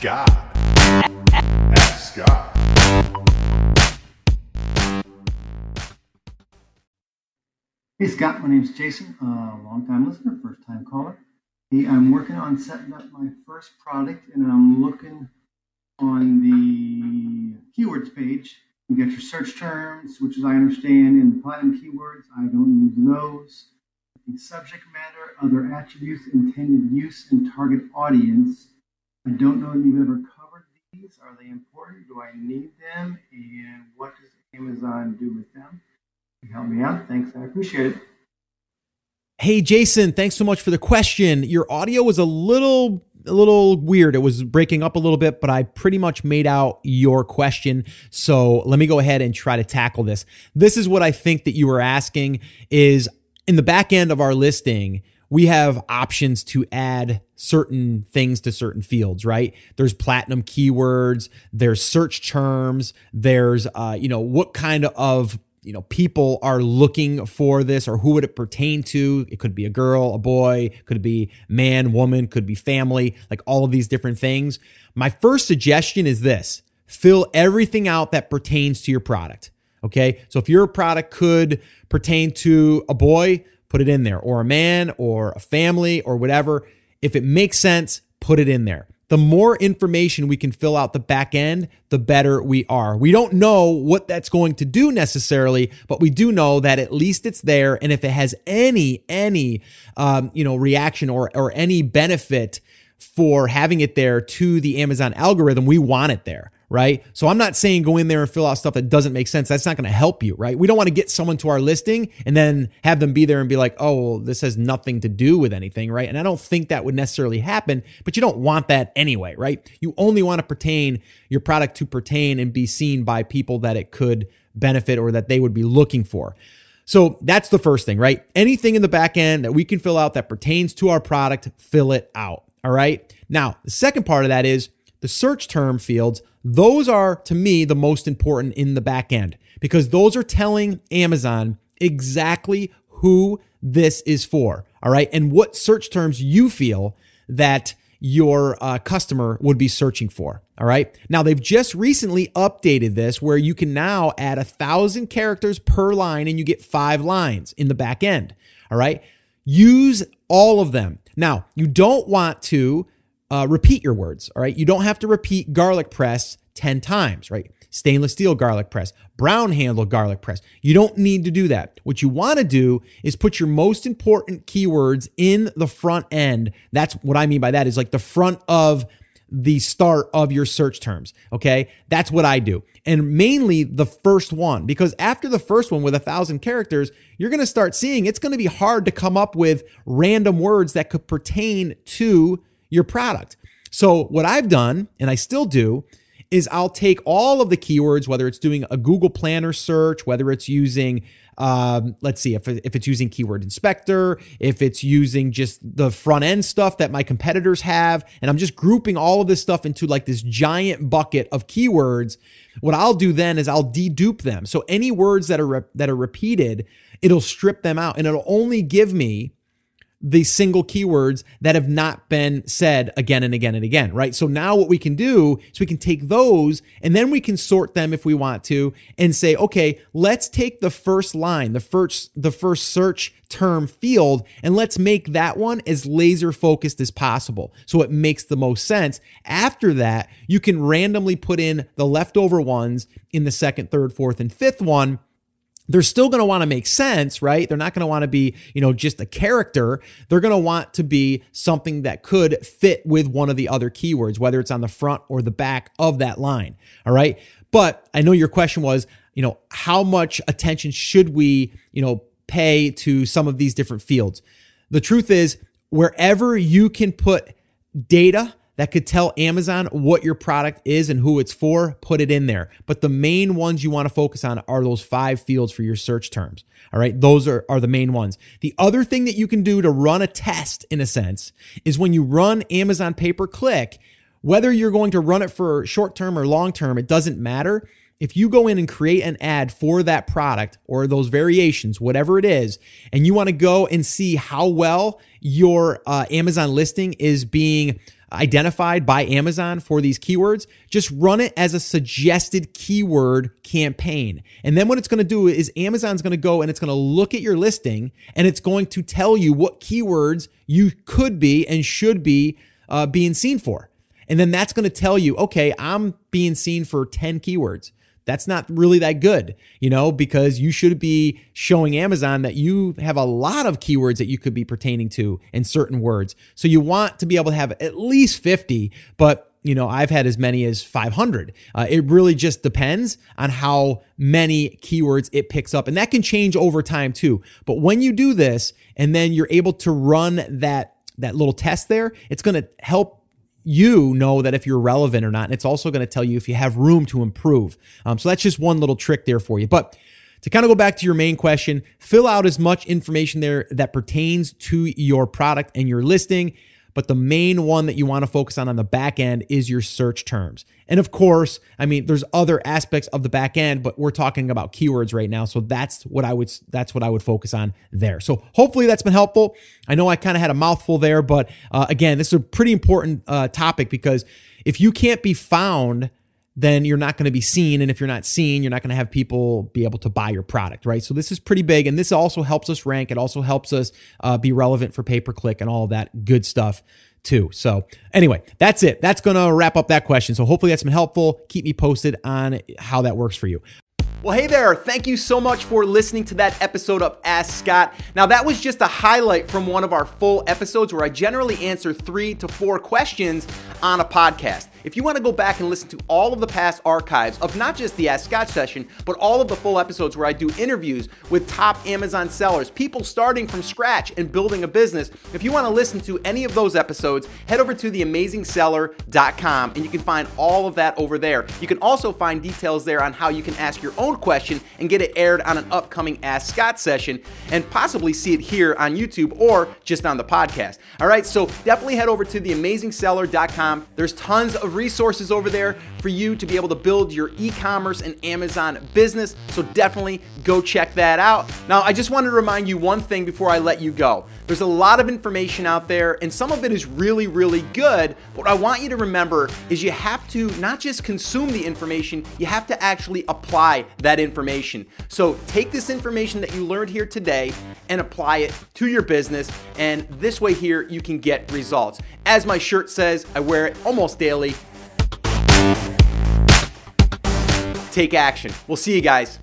God. Ask God. Hey Scott, my name's Jason, long-time listener, first-time caller. Hey, I'm working on setting up my first product, and I'm looking on the keywords page. You get your search terms, which as I understand in the platinum keywords, I don't use those. The subject matter, other attributes, intended use, and target audience. I don't know if you've ever covered these. Are they important? Do I need them? And what does Amazon do with them? Help me out. Thanks. I appreciate it. Hey, Jason, thanks so much for the question. Your audio was a little weird. It was breaking up a little bit, but I pretty much made out your question. So let me go ahead and try to tackle this. This is what I think that you were asking is in the back end of our listing, we have options to add certain things to certain fields, right? There's platinum keywords, there's search terms, there's, what kind of people are looking for this or who would it pertain to? It could be a girl, a boy, could be man, woman, could be family, like all of these different things. My first suggestion is this: fill everything out that pertains to your product. Okay. So if your product could pertain to a boy, put it in there, or a man or a family or whatever. If it makes sense, put it in there. The more information we can fill out the back end, the better we are. We don't know what that's going to do necessarily, but we do know that at least it's there. And if it has any reaction or any benefit for having it there to the Amazon algorithm, we want it there, right? So I'm not saying go in there and fill out stuff that doesn't make sense. That's not going to help you, right? We don't want to get someone to our listing and then have them be there and be like, oh, well, this has nothing to do with anything, right? And I don't think that would necessarily happen, but you don't want that anyway, right? You only want your product to pertain and be seen by people that it could benefit or that they would be looking for. So that's the first thing, right? Anything in the back end that we can fill out that pertains to our product, fill it out. All right. Now, the second part of that is the search term fields. Those are, to me, the most important in the back end because those are telling Amazon exactly who this is for. All right. And what search terms you feel that your customer would be searching for. All right. Now, they've just recently updated this where you can now add 1,000 characters per line and you get 5 lines in the back end. All right. Use all of them. Now, you don't want to repeat your words, all right? You don't have to repeat garlic press 10 times, right? Stainless steel garlic press, brown handle garlic press. You don't need to do that. What you want to do is put your most important keywords in the front end. That's what I mean by that is like the front of the start of your search terms, okay? That's what I do. And mainly the first one, because after the first one with 1,000 characters, you're going to start seeing it's going to be hard to come up with random words that could pertain to your product. So what I've done, and I still do, is I'll take all of the keywords, whether it's doing a Google Planner search, whether it's using, let's see, if it's using Keyword Inspector, if it's using just the front end stuff that my competitors have, and I'm just grouping all of this stuff into like this giant bucket of keywords. What I'll do then is I'll dedupe them. So any words that are repeated, it'll strip them out, and it'll only give me the single keywords that have not been said again and again and again, right? So now what we can do is we can take those and then we can sort them if we want to and say, okay, let's take the first line, the first search term field, and let's make that one as laser focused as possible. So it makes the most sense. After that, you can randomly put in the leftover ones in the second, third, fourth, and fifth one. They're still going to want to make sense, right? They're not going to want to be, just a character. They're going to want to be something that could fit with one of the other keywords, whether it's on the front or the back of that line. All right. But I know your question was, how much attention should we, pay to some of these different fields? The truth is, wherever you can put data that could tell Amazon what your product is and who it's for, put it in there. But the main ones you want to focus on are those 5 fields for your search terms. All right. Those are the main ones. The other thing that you can do to run a test, in a sense, is when you run Amazon pay-per-click, whether you're going to run it for short term or long term, it doesn't matter. If you go in and create an ad for that product or those variations, whatever it is, and you want to go and see how well your Amazon listing is being identified by Amazon for these keywords, just run it as a suggested keyword campaign. And then what it's going to do is Amazon's going to go and it's going to look at your listing and it's going to tell you what keywords you could be and should be being seen for. And then that's going to tell you, okay, I'm being seen for 10 keywords. That's not really that good, because you should be showing Amazon that you have a lot of keywords that you could be pertaining to in certain words. So you want to be able to have at least 50, but I've had as many as 500. It really just depends on how many keywords it picks up. And that can change over time too. But when you do this and then you're able to run that little test there, it's going to help you know that if you're relevant or not. And it's also going to tell you if you have room to improve. So that's just one little trick there for you. But to kind of go back to your main question, fill out as much information there that pertains to your product and your listing. But the main one that you want to focus on the back end is your search terms. And of course, there's other aspects of the back end, but we're talking about keywords right now. So that's what I would focus on there. So hopefully that's been helpful. I know I kind of had a mouthful there, but again, this is a pretty important topic because if you can't be found, then you're not going to be seen. And if you're not seen, you're not going to have people be able to buy your product, right? So this is pretty big. And this also helps us rank. It also helps us be relevant for pay-per-click and all of that good stuff too. So anyway, that's it. That's going to wrap up that question. So hopefully that's been helpful. Keep me posted on how that works for you. Well, hey there. Thank you so much for listening to that episode of Ask Scott. Now, that was just a highlight from one of our full episodes where I generally answer 3 to 4 questions on a podcast. If you want to go back and listen to all of the past archives of not just the Ask Scott session, but all of the full episodes where I do interviews with top Amazon sellers, people starting from scratch and building a business, if you want to listen to any of those episodes, head over to theamazingseller.com and you can find all of that over there. You can also find details there on how you can ask your own question and get it aired on an upcoming Ask Scott session and possibly see it here on YouTube or just on the podcast. All right, so definitely head over to theamazingseller.com. There's tons of resources over there for you to be able to build your e-commerce and Amazon business. So definitely go check that out. Now, I just wanted to remind you one thing before I let you go. There's a lot of information out there and some of it is really, really good. But what I want you to remember is you have to not just consume the information, you have to actually apply that information. So take this information that you learned here today and apply it to your business. And this way here, you can get results. As my shirt says, I wear it almost daily. Take action. We'll see you guys.